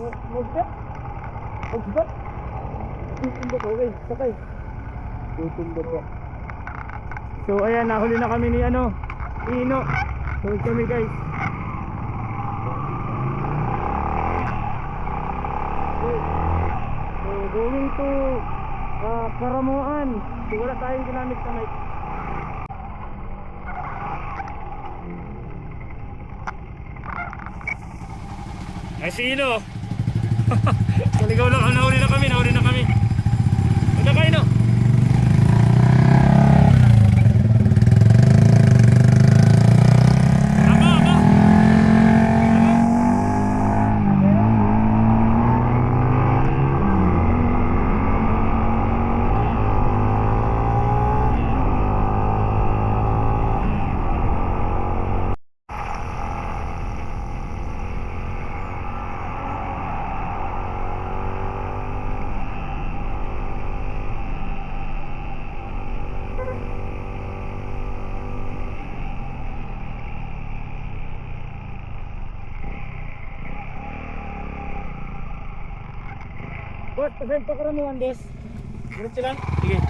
Magbat. Magbat. Tutumba ko. Okay, sakay. Tutumba po. So ayan, nahuli na kami ni Ino. So kami guys. So going to Karamuan. So wala tayong ginamit sa mic. Ay si Ino. Naligaw lang, nahuli na kami. Punta kayo no. Boss, pasend pa Karamuan, boss. Diretso lang? Sige.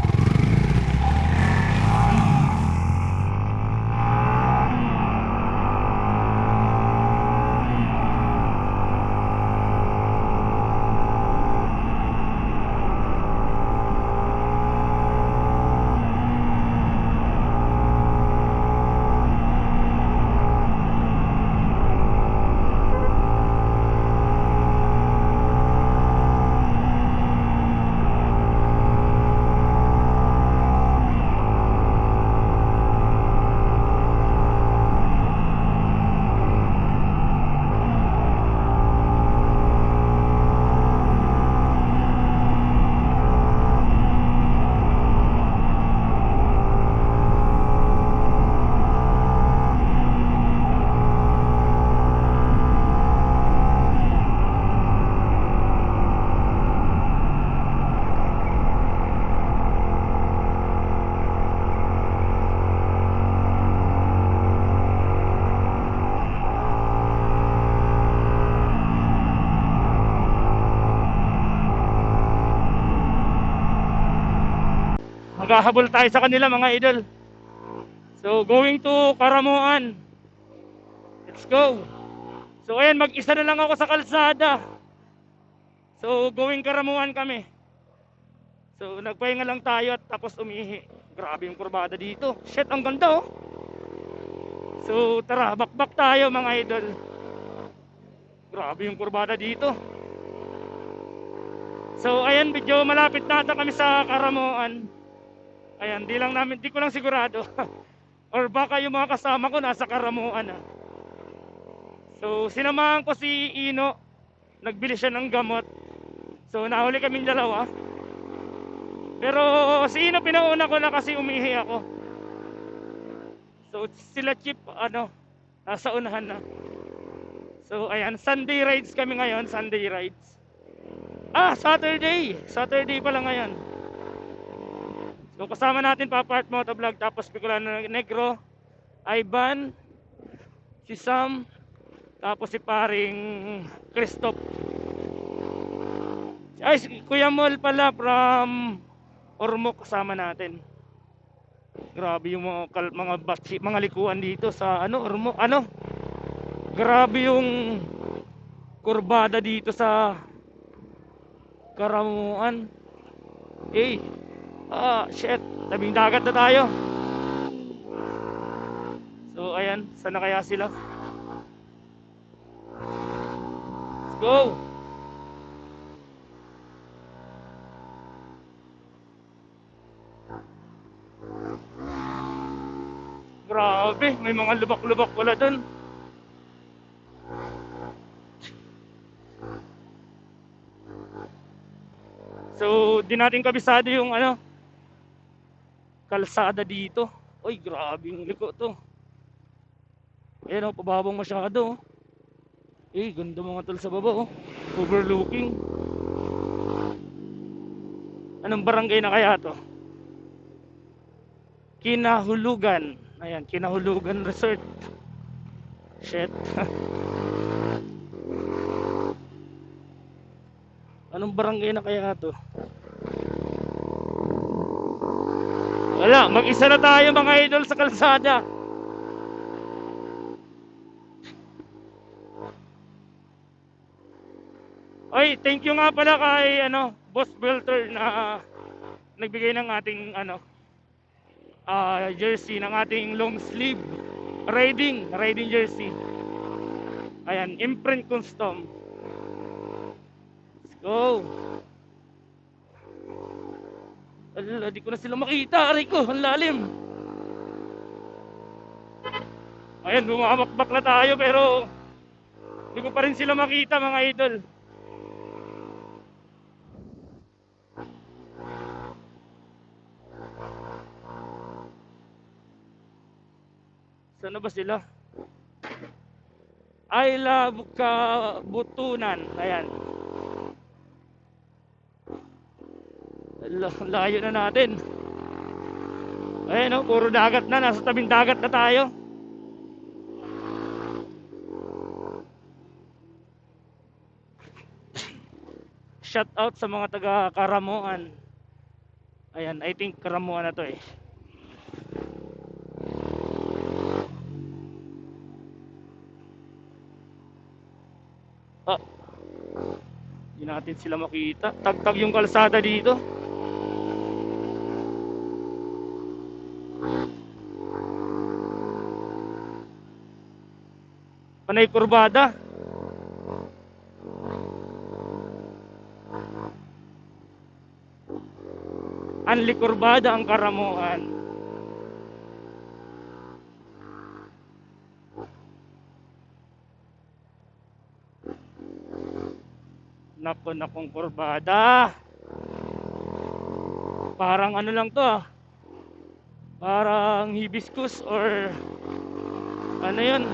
Maghahabol tayo sa kanila mga idol. So going to Karamuan. Let's go. So ayan, mag-isa na lang ako sa kalsada. So going Karamuan kami. So nagpahinga lang tayo at tapos umihi. Grabe yung kurbada dito. Shit, ang ganda oh. So tara, bakbak tayo mga idol. Grabe yung kurbada dito. So ayan, medyo malapit na ata kami sa Karamuan. Ayan, di ko lang sigurado. Or baka yung mga kasama ko nasa Karamuan. So sinamahan ko si Ino. Nagbili siya ng gamot. So nahuli kaming dalawa. Pero si Ino pinauna ko na kasi umihi ako. So sila Chip nasa unahan na. So ayan, Sunday rides kami ngayon. Sunday rides. Saturday pala ngayon. So kasama natin Papa Art Motovlog, tapos Bicolano Negro, Ivan, si Sam, tapos si paring Christoph. Ay, si Kuya Mol pala from Ormoc kasama natin. Grabe yung mga likuan dito sa Ormoc. Grabe yung kurbada dito sa Karamuan. Shit, tabing dagat na tayo. So ayan, sana kaya sila. Let's go. Grabe, may mga lubak-lubak pala dun. So di natin kabisado yung kalsada dito. Oy, grabe yung liko to. Ayan pababang masyado. Ganda mga tol sa baba overlooking. Anong barangay na kaya to? Kinahulugan. Ayan, Kinahulugan Resort. Shit. Anong barangay na kaya to? Wala, mag-isa na tayo mga idol sa kalsada. Oy, thank you nga pala kay Boss Belter na nagbigay ng ating jersey, ng ating long sleeve riding jersey. Ayan, Imprint Custom. Let's go. Ala, di ko na sila makita. Aray ko, ang lalim. Ayan, bumamakbak na tayo pero di ko pa rin sila makita mga idol. Saan na ba sila? I love Kabutunan. Ayan. Layo na natin. Ayan o, puro dagat na. Nasa tabing dagat na tayo. Shout out sa mga taga Karamuan. Ayan, I think Karamuan na to eh. Hindi natin sila makita. Tagtag yung kalsada dito. Panay kurbada. Anli kurbada ang Karamuan. Nakong kurbada. Parang ano lang to parang hibiscus or ano yun,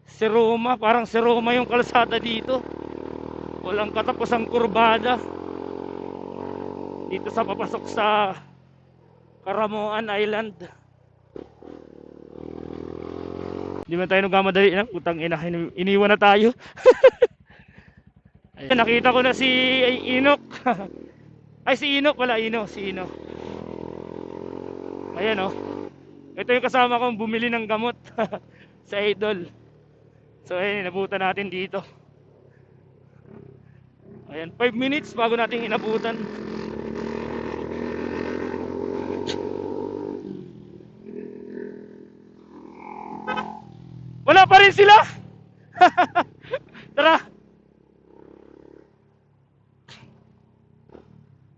seroma. Parang seroma yung kalsada dito. Walang katapusang kurbada dito sa papasok sa Karamuan Island. Hindi man tayo nagmamadali na, putang ina, iniwan na tayo. Ayan, nakita ko na si Inok. Ay, si Inok pala, si Ino. Ayan oh. Ito yung kasama kong bumili ng gamot sa Idol. So ayan, inabutan natin dito. Ayan, 5 minutes bago natin inabutan. Wala pa rin sila. Tara.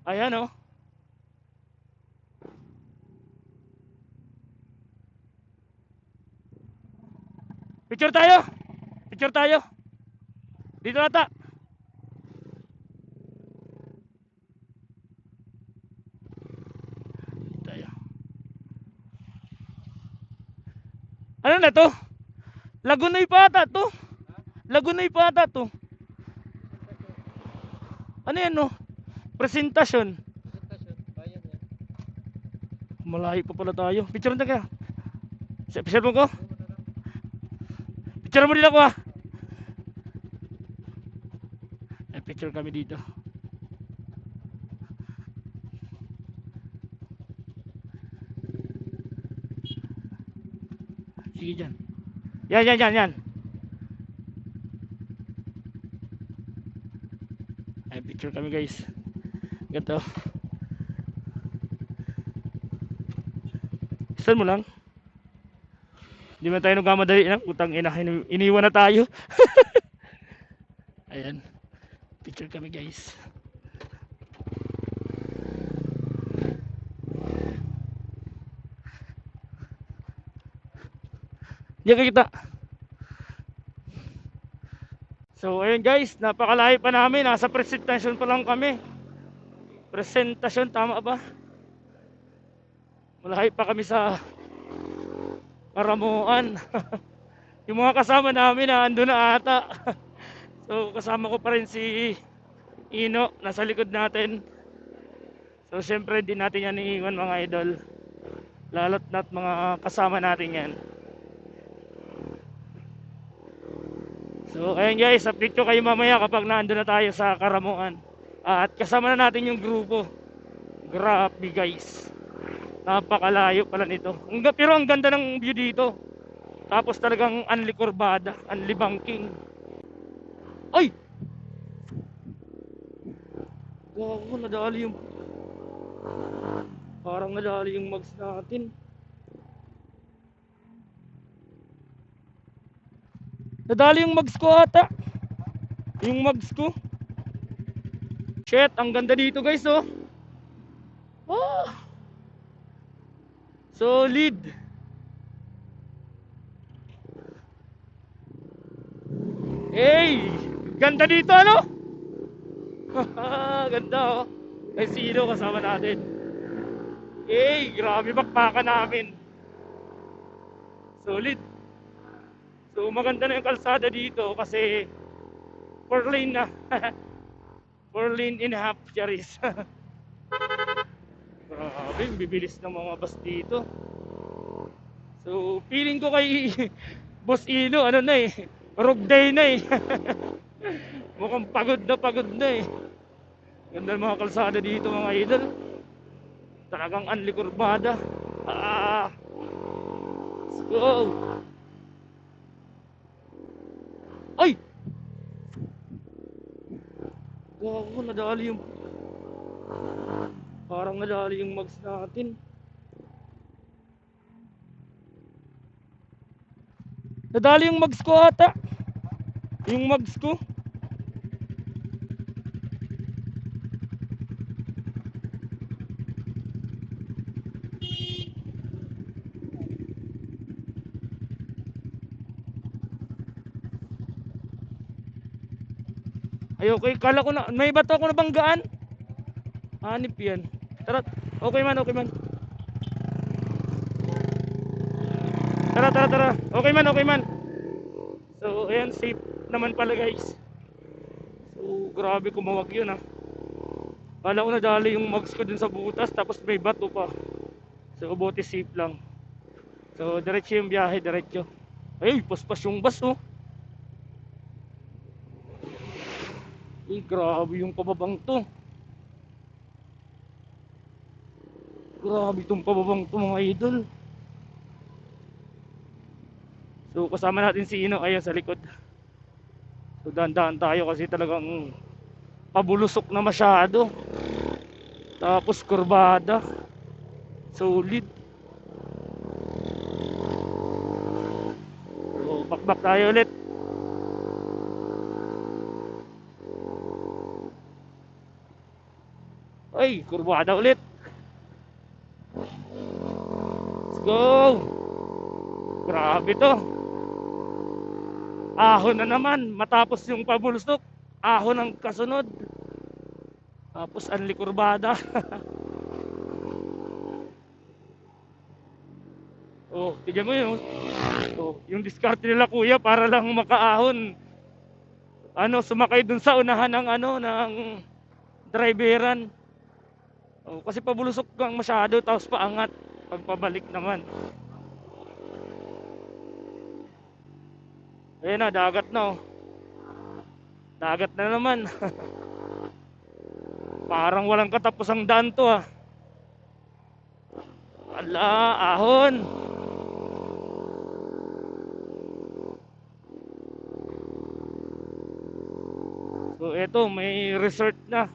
Ayan oh. Picture tayo. Picture tayo. Dito ata. Tayo. Ano na to? Lagunoy pa ata to. Lagunoy pa ata to. Ano yan no? Presentasyon. Malayo pa pala tayo. Picture na kaya. Picture mo ko? Picture mo din ako ah. Picture kami dito. Sige dyan. Yan. Ay, picture kami guys. Ganito. Saan mo lang? Hindi man tayo nagmamadali na. Putang ina, iniwan na tayo. Ayan. Picture kami guys. Hindi kita. So ayun guys, napakalayo pa namin. Nasa presentasyon pa lang kami. Presentasyon, tama ba? Malayo pa kami sa Karamuan. Yung mga kasama namin andun na ata. So kasama ko pa rin si Ino, nasa likod natin. So syempre hindi natin yan iiwan mga idol. Lalo't na't mga kasama natin yan. So ayun guys, update ko kayo mamaya kapag naandun na tayo sa Karamuan. At kasama na natin yung grupo. Grabe guys, napakalayo pala nito. Pero ang ganda ng view dito. Tapos talagang unli kurbada, unli banking. Ay! Wow, nadali yung... Parang nadali yung mags natin. Nadali yung mags ko ata. Yung mags ko. Shit, ang ganda dito guys oh. Oh! Solid. Hey! Ganda dito ano? Ganda oh. Ay sino kasama natin? Hey, grabe bakbakan namin. Solid. So maganda na yung kalsada dito kasi 4 lane na. 4 lane and a half charis. Grabe, bibilis ng mga bus dito. So feeling ko kay Boss Ino ano na eh, rog day na eh. Mukhang pagod na eh. Ganda ng mga kalsada dito mga idol. Talagang unli kurbada. Let's go. Ay! Gago, nadali yung... Parang nadali yung mags natin. Nadali yung mags ko ata. Yung mags ko. Ay okay, kala ko na, may bato ako na banggaan. Hanip yan. Tara, okay man. Tara. Okay man. So, ayan, safe naman pala guys. So, grabe kumawag yun ah. Kala ko nadali yung mags ko dun sa butas, tapos may bato pa. So, buti safe lang. So, diretso yung biyahe, diretso. Ay, paspas yung bus oh. Ay, grabe yung pababang to. Grabe itong pababang to mga idol. So kasama natin si Ino ayun sa likod. So dahan-dahan tayo kasi talagang pabulusok na masyado. Tapos kurbada. Solid. So bakbak tayo ulit. Ay, kurbada ulit. Let's go. Grabe to. Ahon na naman. Matapos yung pabulusok, ahon ang kasunod. Tapos unli kurbada. Oh, tignan mo yun. Oh, yung diskarte nila kuya para lang makaahon. Ano, sumakay dun sa unahan ng ano, ng driveran. Oh, kasi pabulusok kang masyado tapos paangat pagpabalik naman. Ayun na, dagat na oh. Dagat na naman. Parang walang katapusang daan to ah. Ala, ahon. So eto, may resort na.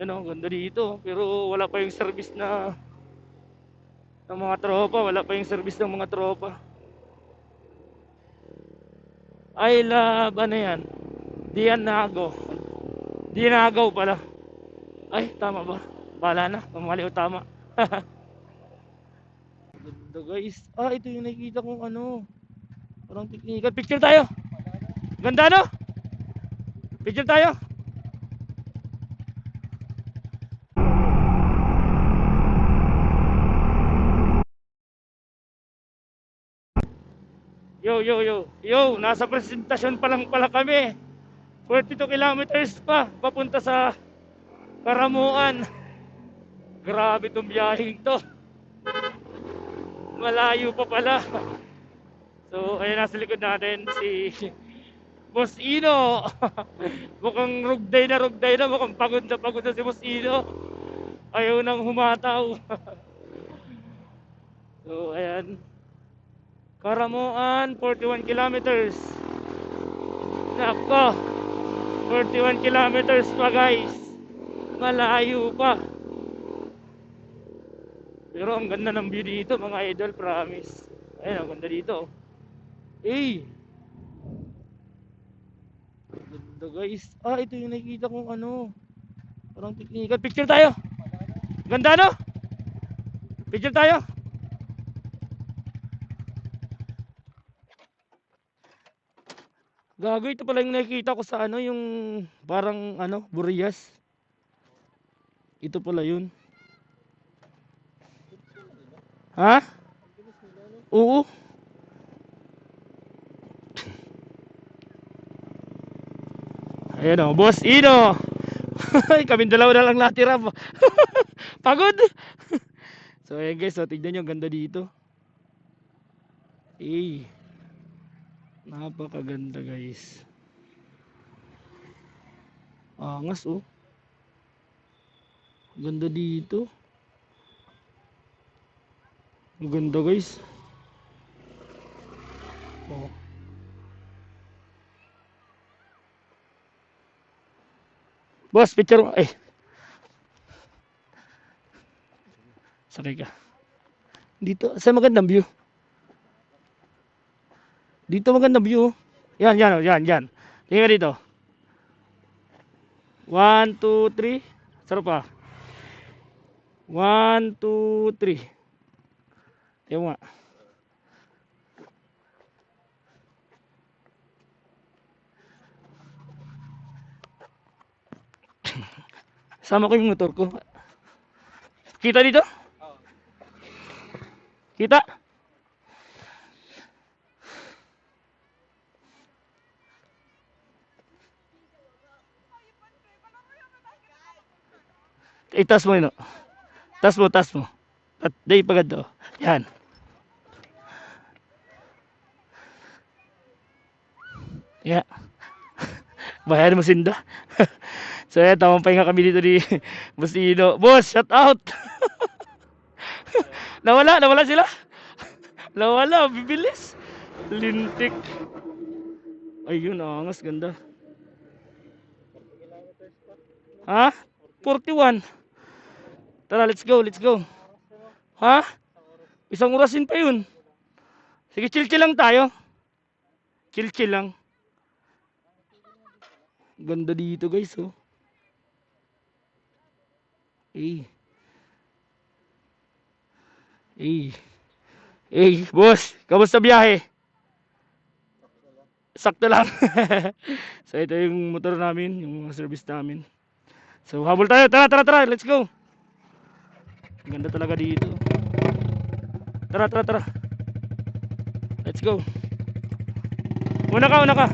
Yan oh, ganda dito. Pero wala pa yung service na ng mga tropa. Wala pa yung service ng mga tropa. I love, ano yan? Dianagaw pala. Ay, tama ba? Bala na, mali o tama. Ganda guys. Ah, ito yung nakikita kong ano. Parang teknika. Picture tayo. Ganda no? Picture tayo. Yo, nasa presentasyon pa lang pala kami. 42 kilometers pa papunta sa Karamuan. Grabe tong biyaheng to. Malayo pa pala. So, ayan nasa likod natin si Boss Ino. Mukhang rugday na, mukhang pagod na si Boss Ino. Ayaw nang humataw. So, ayan. Karamuan, 41 kilometers. Nako, 41 kilometers pa guys. Malayo pa. Pero ang ganda ng view dito mga idol, promise. Ayan, ang ganda dito. Eh, ganda guys. Ah, ito yung nakikita kong ano. Parang teknika. Picture tayo. Ganda no? Picture tayo. Gago, ito pala yung nakikita ko sa ano, yung parang ano, Boreas. Ito pala yun. Ha? Oo. Ayan o, Boss Ino. Kaming dalawa na lang natira. Pagod. So ayan guys, so tignan nyo, ganda dito. Eh, napakaganda guys. Angas oh. Ganda dito. Ang ganda guys. Oh. Boss, picture mo. Eh. Sakay ka. Dito, sa magandang view. Dito magandang view. Yan, yan, yan, yan. Tingnan ka dito. 1, 2, 3. Sarap pa. 1, 2, 3. Tingnan mo nga. Sama ko yung motor ko. Kita dito? Kita? Itas mo yun. Tas mo, tas mo. At day pagad do. Yan. Yeah. Bayan mo sinda. So yan, tamang pahinga kami dito ni Boss Ino. Boss, shout out! Nawala sila. Nawala, bibilis. Lintik. Ayun, angas, ganda. Ha? 41. Tara, let's go, let's go. Ha? Isang orasin pa yun. Sige, chill lang tayo. Chill lang. Ganda dito guys, oh. Eh. Boss, kamusta biyahe? Sakto lang. So ito yung motor namin, yung mga service namin. So habol tayo, tara, let's go. Ganda talaga dito. Tara. Let's go. Una ka.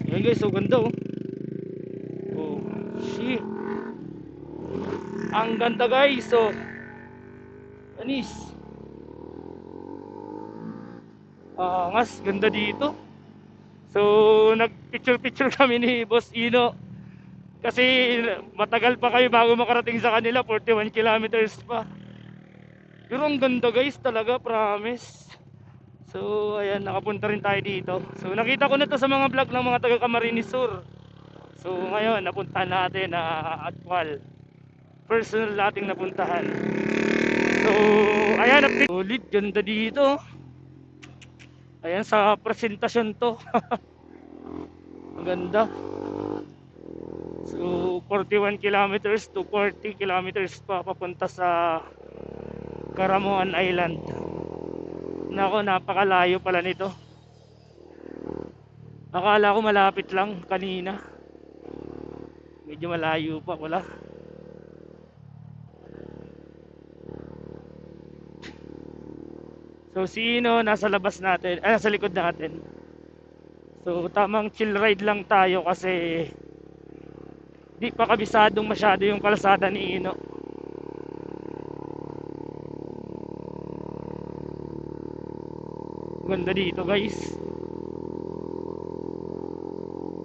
Ayan guys, so ganda oh. Oh, shit. Ang ganda guys, so anis. Angas, ganda dito. So nagpicture kami ni Boss Ino. Kasi matagal pa kayo bago makarating sa kanila, 41 kilometers pa. Pero ang ganda guys talaga, promise. So ayan, nakapunta rin tayo dito. So nakita ko na to sa mga vlog ng mga taga Camarines Sur. So ngayon, napuntahan natin na actual personal nating napuntahan. So ayan, update. Ulit, ganda dito. Ayan, sa presentasyon to. Ang ganda. So 41 kilometers to 40 kilometers pa papunta sa Caramoan Island. Nako, napakalayo pala nito. Akala ko malapit lang kanina. Medyo malayo pa pala. So sino nasa labas natin, nasa likod natin. So tamang chill ride lang tayo kasi di pa kabisadong masyado yung kalsada ni Ino. Ganda dito guys.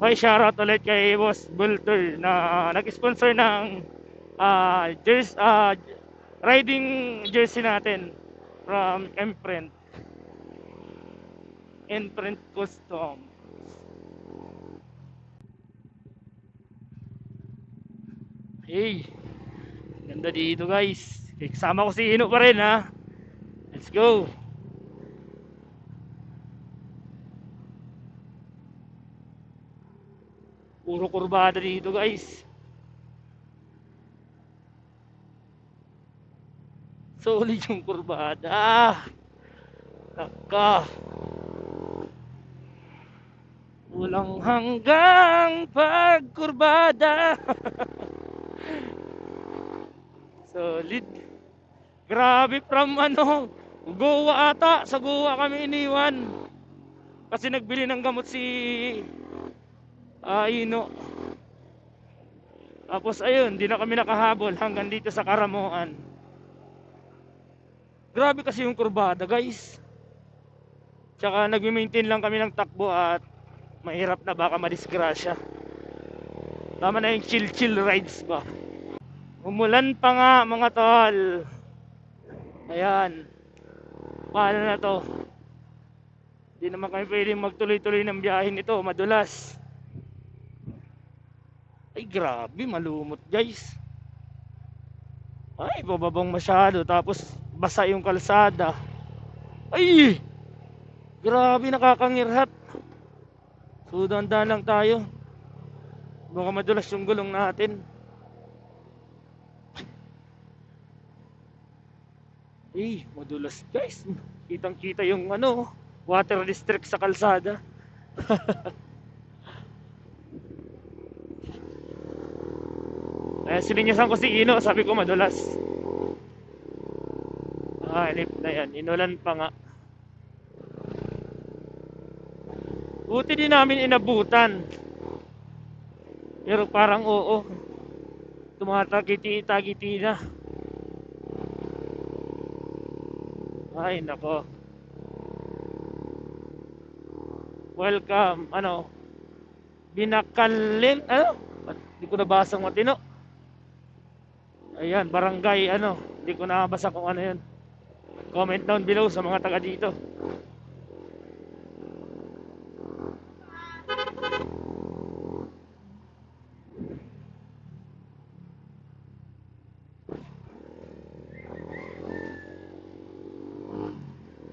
Hi, shoutout ulit kay Boss Bulter na nag-sponsor ng jersey, riding jersey natin from Imprint Custom. Hey, ganda dito guys. Kasama ko si Ino pa rin ha. Let's go. Puro kurbada dito guys. Solid yung kurbada. Naka. Walang hanggang pagkurbada. Solid. Grabe from Goa ata. Sa Goa kami iniwan. Kasi nagbili ng gamot si Ino. Tapos ayun, di na kami nakahabol hanggang dito sa Karamuan. Grabe kasi yung kurbada guys. Tsaka nag-maintain lang kami ng takbo at mahirap na baka madisgrasya. Tama na yung chill rides ba. Umulan pa nga mga tol. Ayan. Paano na to? Hindi naman kami pwedeng magtuloy-tuloy ng biyahin ito, madulas. Ay grabe, malumot guys. Ay, bababang masyado. Tapos basa yung kalsada. Ay! Grabe, nakakangirhat. So, dahan-dahan lang tayo. Baka madulas yung gulong natin. Ay, madulas guys. Kitang-kita yung water district sa kalsada. Sininyasan ko si Ino, sabi ko madulas. Inip na yan, inulan pa nga. Buti din namin inabutan. Pero parang tumatagiti-tagiti na. Ay nako. Welcome, Binakalin, hindi ko nabasa ang matino. Ayan, barangay, hindi ko nabasa kung ano yun. Comment down below sa mga taga dito.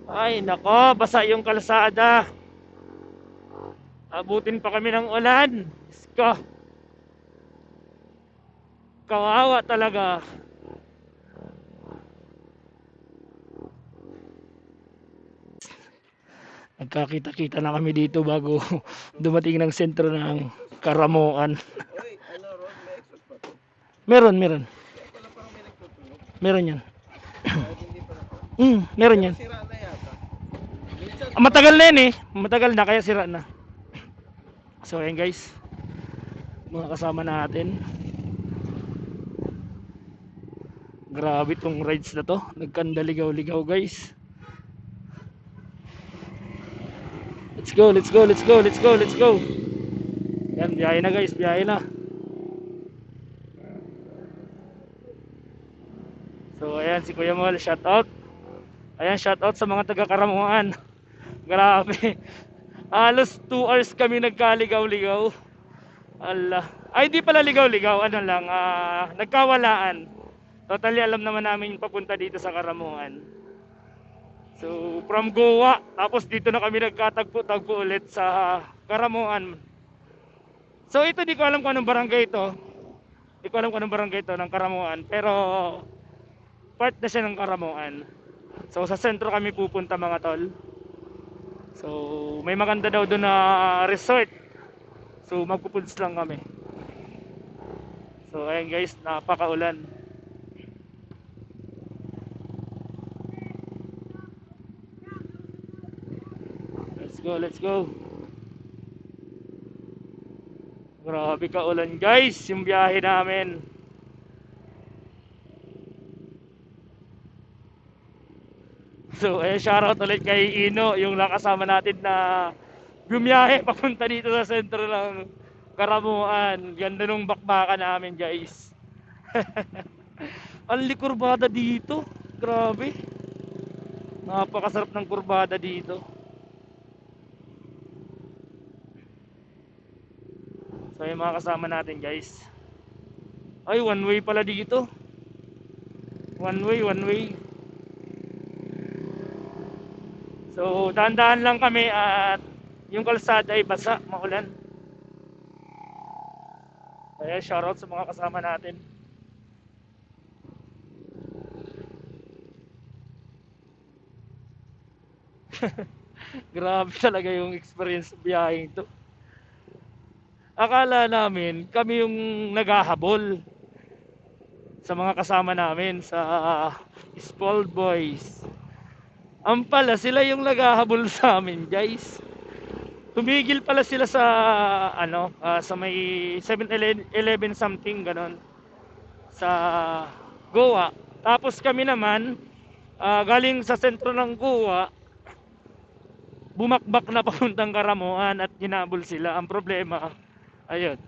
Ay nako, basa yung kalsada. Abutin pa kami ng ulan. Isko. Kawawa talaga. Nagkakita-kita na kami dito bago dumating ng sentro ng Karamuan. Meron. Meron yan. Meron yan. Matagal na yan eh. Matagal na kaya sira na. So ayan guys, mga kasama natin. Grabe tong rides na to. Nagkandaligaw-ligaw guys. Let's go. Yan, biyahe na guys, biyahe na. So ayan si Kuya Mol, shout out. Ayan, shout out sa mga taga Karamuan. Grabe. Halos 2 hours kami nagkaligaw-ligaw. Allah. Ay, di pala ligaw-ligaw. Nagkawalaan. Totally alam naman namin papunta dito sa Karamuan. So, from Goa. Tapos dito na kami nagkatagpo-tagpo ulit sa Karamuan. So, ito di ko alam kung anong barangay ito. Di ko alam kung anong barangay ito ng Karamuan. Pero, part na siya ng Karamuan. So, sa sentro kami pupunta mga tol. So, may maganda daw doon na resort. So, magpupunts lang kami. So, ayan guys, napakaulan. Let's go. Grabe ka ulan guys, yung biyahe namin. So, shoutout ulit kay Ino, yung nakasama natin na bumiyahe papunta dito sa sentro ng Karamuan. Ganda nung bakbakan namin, guys. Ang likurbada dito. Grabe. Napakasarap ng kurbada dito. So, yung mga kasama natin, guys. Ay, one way pala dito. One way, one way. So, dahan-dahan lang kami at yung kalsada ay basa, maulan. Kaya shoutout sa mga kasama natin. Grabe talaga yung experience sa biyaheng ito. Akala namin kami yung naghahabol sa mga kasama namin sa Spoiled Boys. Ang pala sila yung naghahabol sa amin, guys. Tumigil pala sila sa sa may 7-Eleven something ganon sa Goa. Tapos kami naman galing sa sentro ng Goa, bumakbak na papuntang Karamuan at hinabol sila. Ang problema, ayun,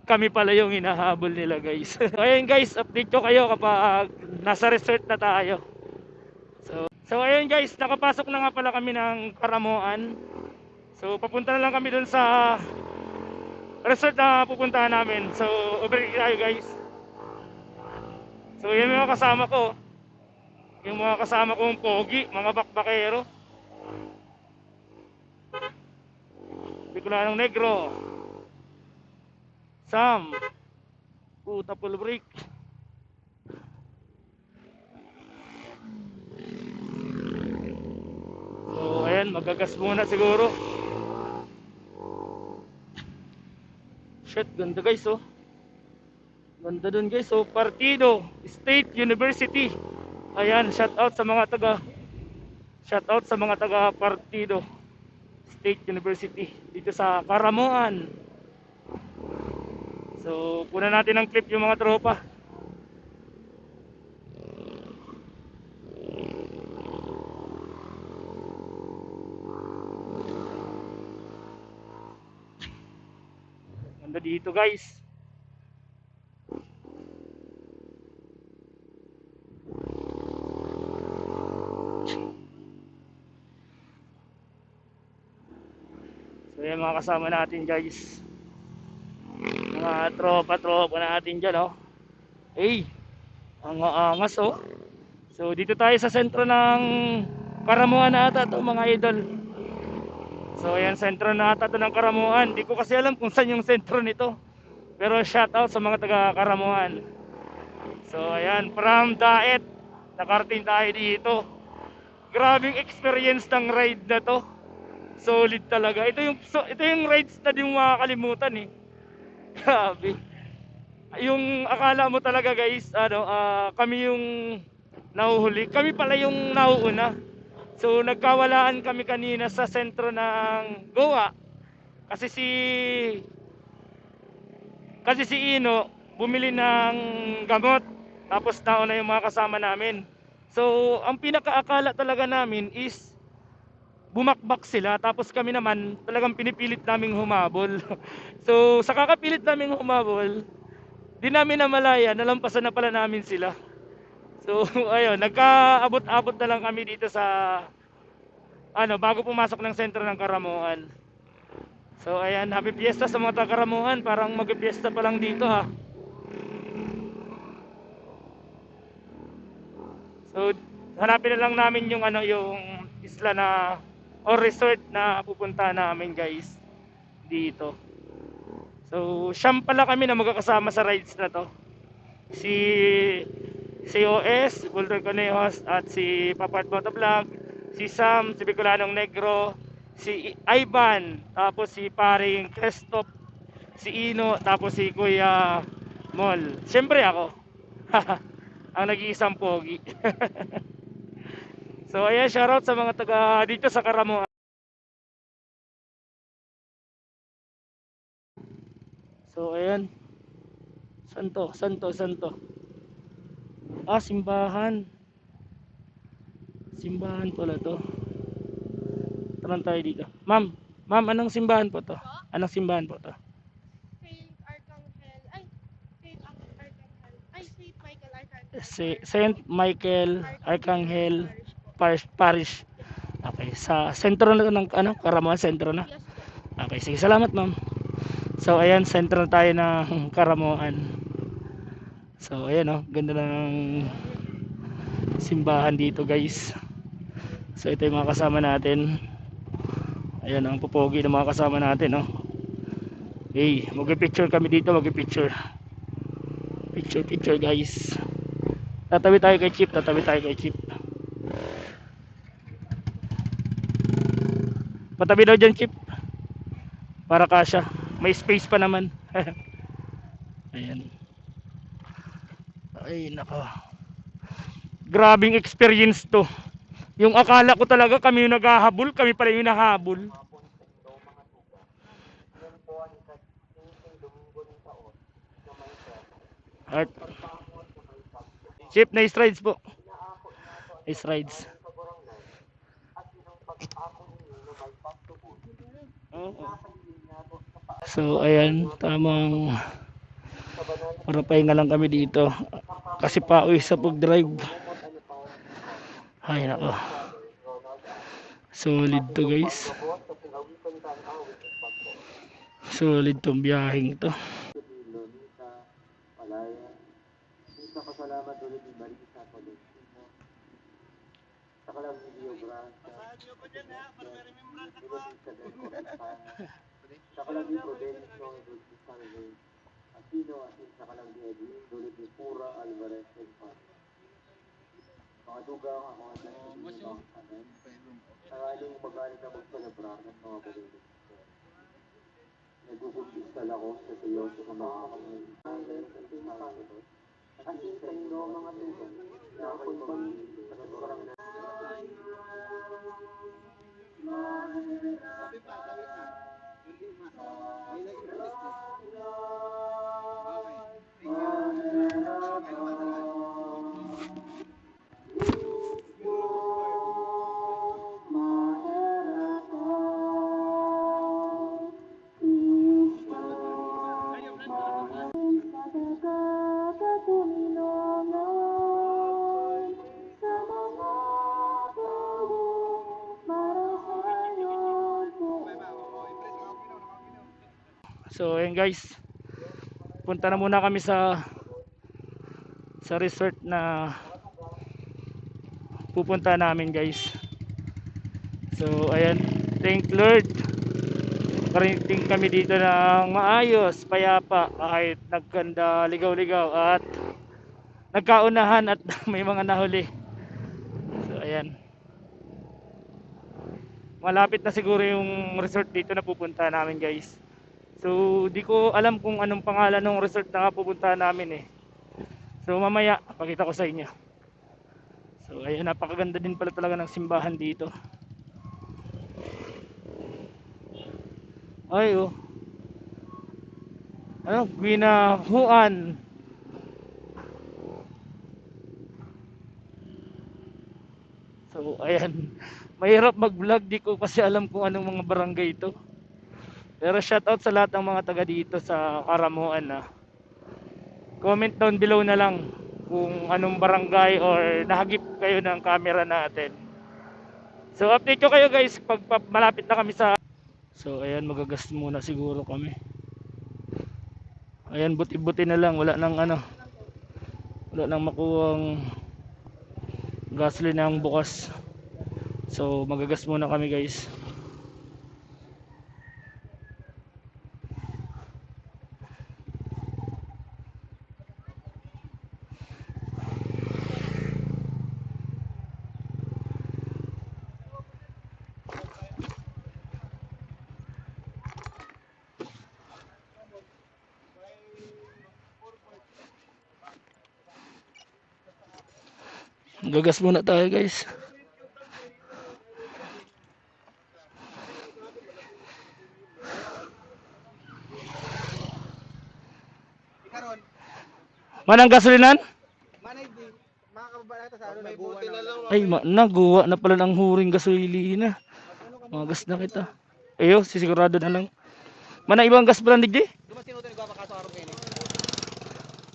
kami pala yung hinahabol nila, guys. Ayun, guys, update ko kayo kapag nasa resort na tayo. So ayun, guys, nakapasok na nga pala kami ng Karamuan. So papunta na lang kami dun sa resort na pupuntahan namin. So overtake tayo, guys. So yun yung mga kasama ko. Yung mga kasama kong pogi, mga bakbakero. Bicolanong Negro, Sam, puta full break. So ayan, magagas muna siguro. Shit, ganda, guys, oh. Ganda dun, guys, oh. Partido State University. Ayan, shout out sa mga taga Partido State University dito sa Karamuan. So, punan natin ng clip yung mga tropa. Ganda dito, guys. So, yung mga kasama natin, guys. Mga tropa natin dyan, oh. Hey, ang angas, oh. So dito tayo sa sentro ng Karamuan na ata to, mga idol. So ayan, sentro na ata to ng Karamuan. Di ko kasi alam kung saan yung sentro nito, pero shout out sa mga taga Karamuan. So ayan, from Daet nakarating tayo dito. Grabing experience ng ride na to. Solid talaga. Ito yung rides na di mo makakalimutan, eh. Grabe. Yung akala mo talaga, guys, kami yung nahuhuli. Kami pala yung nauuna. So nagkawalaan kami kanina sa sentro ng Goa. Kasi si Ino bumili ng gamot. Tapos nauna yung mga kasama namin. So ang pinakaakala talaga namin is bumakbak sila, tapos kami naman talagang pinipilit naming humabol. So sa kakapilit naming humabol, di namin namalaya, nalampasan na pala namin sila. So ayun, nagkaabot-abot na lang kami dito sa bago pumasok ng sentro ng Karamuan. So ayan, happy fiesta sa mga taga Karamuan. Parang mag-fiesta pa lang dito, ha. So hanapin na lang namin yung yung isla na or resort na pupunta namin, guys, dito. So siyam pala kami na magkakasama sa rides na to. Si OS, Boulder Conejos, at si Papart Motovlog, si Sam, si Bicolanong Negro, si Ivan, tapos si paring Crestop, si Ino, tapos si Kuya Mol. Siyempre ako. Ang nag-iisang pogi. So ayan, shoutout sa mga taga dito sa Karamuan. So ayan. Santo. Ah, simbahan. Simbahan pala to. Tara tayo dito. Ma'am, ma'am, anong simbahan po to? Anong simbahan po to? Saint Arcangel. Ay, Saint Arcangel. Ay, Saint Michael Arcangel. Saint Michael Archangel Parish po. Parish. Okay, sa sentro na ng ano, Karamuan sentro na. Yes po. Okay, sige, salamat ma'am. So ayan, sentro na tayo ng Karamuan. So ayan oh, ganda ng simbahan dito guys. So ito yung mga kasama natin. Ayan ang pupogi ng mga kasama natin oh. Hey, mag-picture kami dito, mag-picture. Picture guys. Tatabi tayo kay Chip, tatabi tayo kay Chip. Patabi daw dyan Chip. Para kasya. May space pa naman. Ayan. Ay nako. Grabing experience to. Yung akala ko talaga kami yung naghahabol, kami pala yung nahabol. At Chip, nice rides po. Nice rides. So ayan, tamang para pahinga lang kami dito. Kasi pauwi sa pag-drive. Ay nako. Solid to guys. Solid tong biyaheng to. Pasalamat ulit ni Marisa Tolentino. Saka lang video grant. Saka lang ni Prudencio, Dulce Salve. Aquino, saka lang ni Edwin, ulit ni Pura Alvarez and Pan. Mga dugang ako ang nagsisimang kanan. Sangaling magaling na mag-celebrar ng mga balilis. Nagugumpisal ako sa seryoso sa mga kamay. Kasi sa inyo mga tugon na ako'y pamilya sa kasurang na. So ayan guys, punta na muna kami sa resort na pupunta namin guys. So ayan, thank Lord, karating kami dito ng maayos, payapa, kahit nagkanda, ligaw-ligaw at nagkaunahan at may mga nahuli. So ayan, malapit na siguro yung resort dito na pupunta namin guys. So di ko alam kung anong pangalan ng resort na pupuntahan namin eh. So mamaya pakita ko sa inyo. So ayun, napakaganda din pala talaga ng simbahan dito. Ay oh. Ano, Guinahuan. So ayan, mahirap mag-vlog, di ko kasi alam kung anong mga barangay ito. Pero shoutout sa lahat ng mga taga dito sa Karamuan na. Comment down below na lang kung anong barangay or nahagip kayo ng camera natin. So update ko kayo guys pag malapit na kami sa. So ayan, magagas muna siguro kami. Ayan, buti-buti na lang, wala nang ano. Wala nang makuwang gasoline ang bukas. So magagas muna kami guys. Gagas muna tayo guys. Manang gasolinan? Manay di, mga kababala ito sa May buti na lang. Ay, nagawa na pala ng huring gasolina. Mga gas na kita. Ayo, sisigurado na lang. Mana ibang gas brand di?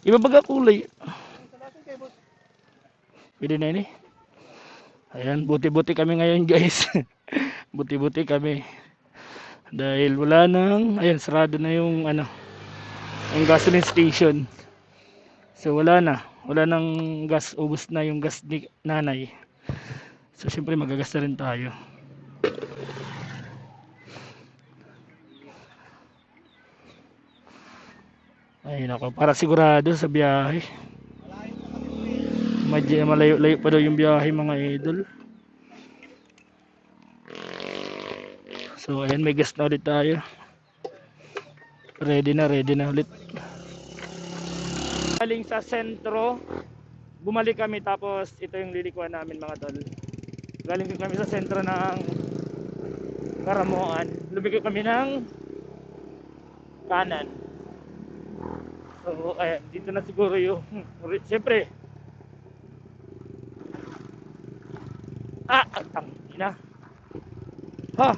Iba baga kulay. Pwede na ini. Ayan, buti-buti kami ngayon guys. Buti-buti kami. Dahil wala nang, ayan, sarado na yung ano, yung gasoline station. So wala na. Wala nang gas, ubos na yung gas ni nanay. So syempre magagas na rin tayo. Ay nako, para sigurado sa biyahe. Medyo malayo-layo pa daw yung biyahe mga idol. So ayan, may gas na ulit tayo. Ready na ulit. Galing sa sentro, bumalik kami tapos ito yung lilikuan namin mga tol. Galing kami sa sentro ng Karamoan. Lumiko kami ng kanan. So ayan, dito na siguro yung siyempre. Ang tangina. Ha!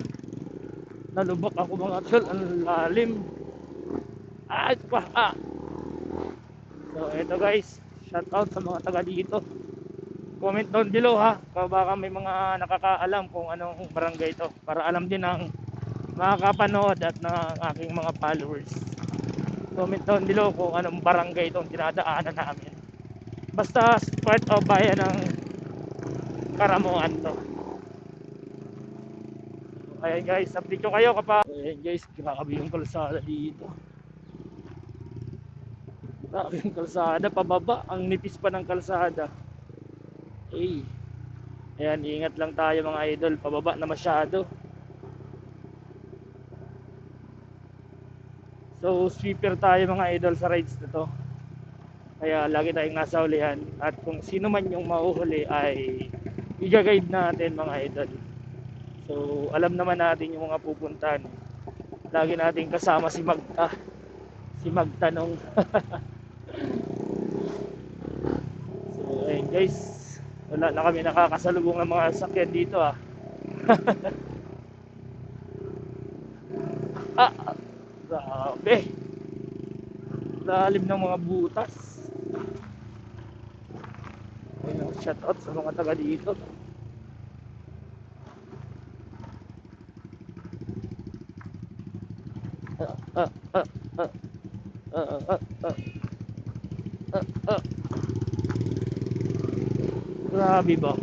Nalubak ako mga tol, ang lalim. So eto guys, shout out sa mga taga dito. Comment down below ha, baka may mga nakakaalam kung anong barangay ito, para alam din ng makakapanood at ng aking mga followers. Comment down below kung anong barangay itong dinadaanan namin. Basta part of bayan ng Karamoan to. Ayan guys, update ko kayo kapag ayan guys, grabe yung kalsada dito. Grabe yung kalsada, pababa, ang nipis pa ng kalsada. Ayan, ingat lang tayo mga idol, pababa na masyado. So sweeper tayo mga idol sa rides na to. Kaya lagi tayong nasa ulihan. At kung sino man yung mauhuli ay i-guide natin mga idol. So alam naman natin yung mga pupuntahan. Lagi natin kasama si Magta. Si Magtanong. So ayun guys, wala na kami nakakasalubong ng mga sakyan dito grabe, lalim ng mga butas. Ayun, shout out sa mga taga dito. Grabe ba?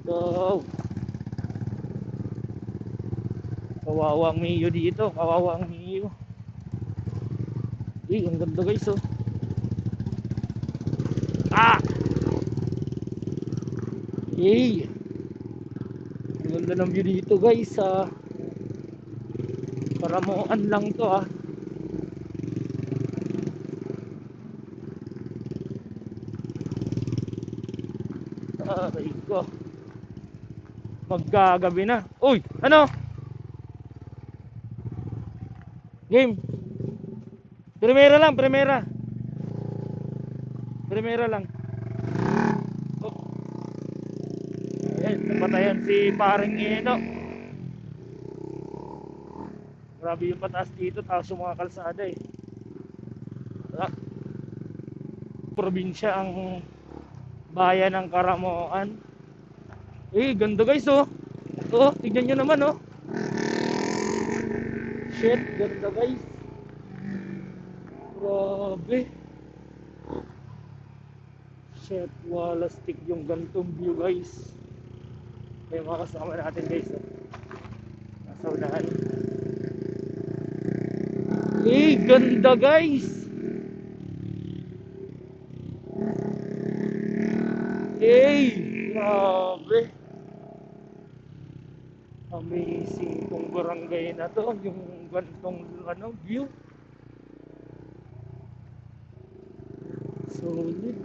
So, kawawang Mio dito, kawawang Mio. Ang ganda guys oh. Ang ganda ng view dito guys Karamoan lang to Aray ko, magkagabi na. Uy, ano? Game. Primera lang. Primera lang. Ayan, napatayan si paring Eno. Grabe yung pataas dito, taas yung mga kalsada probinsya ang bayan ng Karamoan. Ganda guys tignan nyo naman shit, ganda guys. Grabe. Shit, wala stick yung gantong view guys. Kaya mga kasama natin guys nasa unahan. Ganda guys. Grabe. Amazing tong barangay na to, yung gantong view. Solid.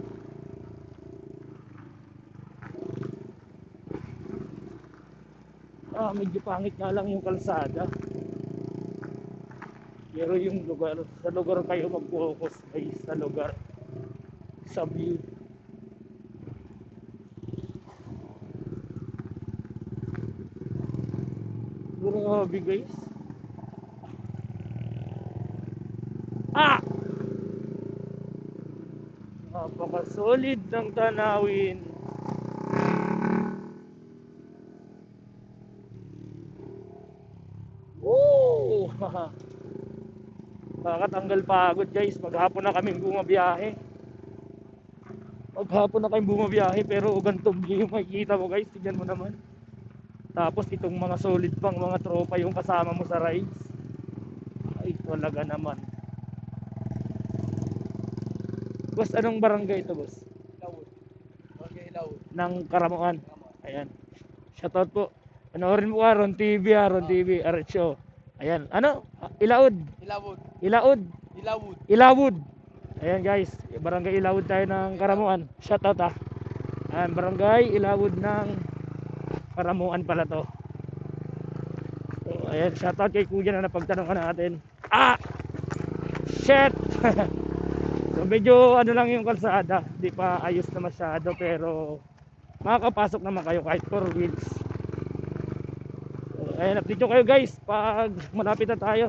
Medyo pangit nga lang yung kalsada. Pero yung lugar, sa lugar kayo mag-focus guys, sa lugar, sa view. Grabe guys. Ah! Napaka-solid ng tanawin. Woo! Nakakatanggal pagod guys. Maghapon na kaming bumabiyahe. Maghapon na kaming bumabiyahe pero ganitong view yung makikita mo guys. Tignan mo naman. Tapos itong mga solid pang mga tropa yung kasama mo sa rides. Ay talaga naman. Boss, anong barangay ito boss? Ilawod. Okay, ilawod. Ng Karamuan. Ayan. Shoutout po. Panoorin mo ka, Ron TV ha, Ron TV, Aretsyo. Ayan. Ano? Ilaud. Ilawod. Ilaud. Ilawod. Ilawod. Ayan guys, barangay Ilawod tayo ng Karamuan. Shoutout ha. Ayan, barangay Ilawod ng Karamuan pala to. So, ayan, shoutout kay kuya na napagtanong natin. Ah! Shit! So medyo ano lang yung kalsada, di pa ayos na masyado pero makakapasok naman kayo kahit 4 wheels. So, ayan, update ko kayo guys pag malapit na tayo.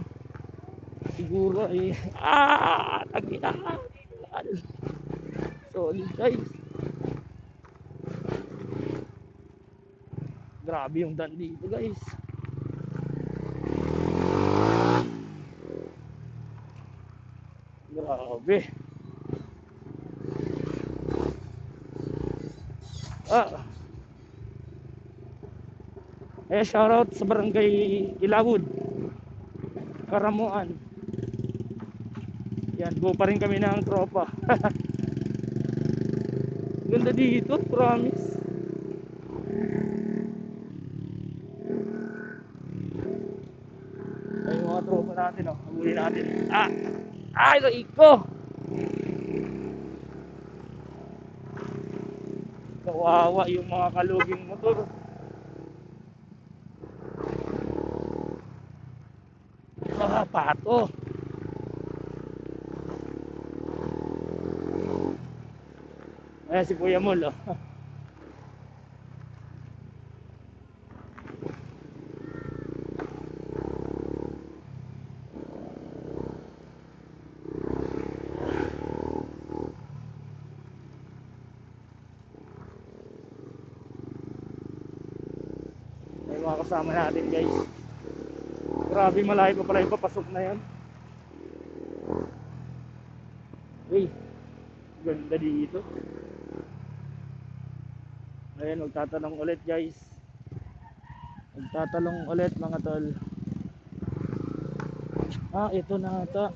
Siguro eh tagina. Solid guys. Grabe yung daan dito guys. Grabe. Shoutout sa barangay Ilawod, Karamuan. Yan, go pa rin kami ng tropa. Ganda dito, promise. Ay, yung mga tropa natin, oh. Habulin natin. Ay, iko! Kawawa yung mga kaluging motor. Pato. Ayan si Kuya Mol, oh. Ay, mga kasama natin guys. Grabe, malayo pa pala yung papasok na yan. Uy, ganda dito. Ayan, magtatanong ulit guys. Magtatanong ulit mga tol. Ito na ata.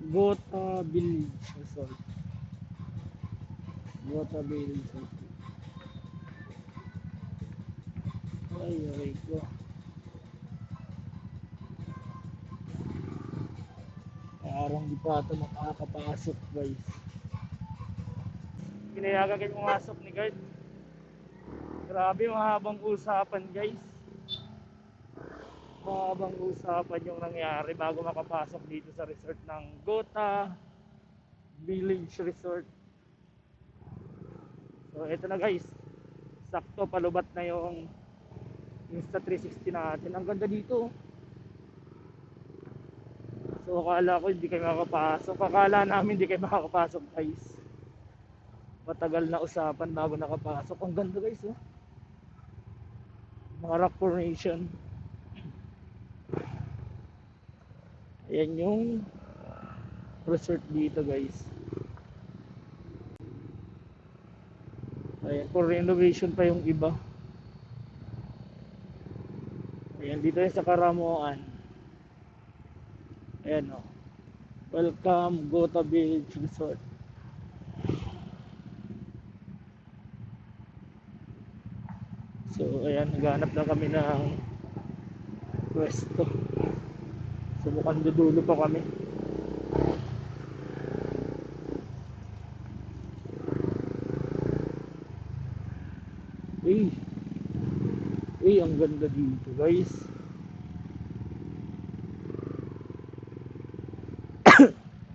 Gota Village Resort. Gota Village Resort. Ay, aray ko. Parang di pa ito makakapasok guys. Pinayagan kayo pumasok ni guard. Grabe, mahabang usapan guys. Mahabang usapan yung nangyari bago makapasok dito sa resort ng Gota Village Resort. So eto na guys, sakto palubat na yung Insta360 natin. Ang ganda dito. So akala ko hindi kayo makakapasok. Akala namin hindi kayo makakapasok guys. Matagal na usapan bago nakapasok. Ang ganda guys, oh. Mga rock formation. Ayan yung resort dito guys. Ayan, for renovation pa yung iba. Ayan, dito yung sa Karamuan. Ayan, oh. Welcome Gota Village Resort. So ayan, naghanap na kami ng pwesto. So mukhang dudulo pa kami. ganda dito guys.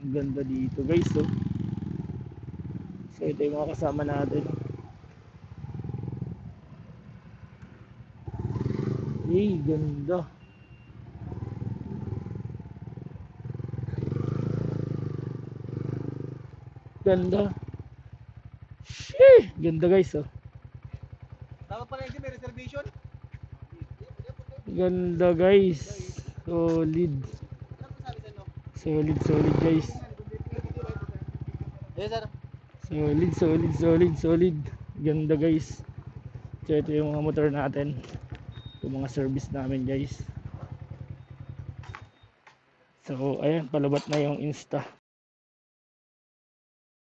Ang ganda dito guys oh. So ito yung mga kasama natin. Hey, ganda. Ganda. Ganda guys oh. Dapat pala yung may reservation? Ganda guys. Solid. Solid guys. Yes sir. Solid. Ganda guys. So ito yung mga motor natin. Yung mga service namin guys. So ayan, palabat na yung Insta.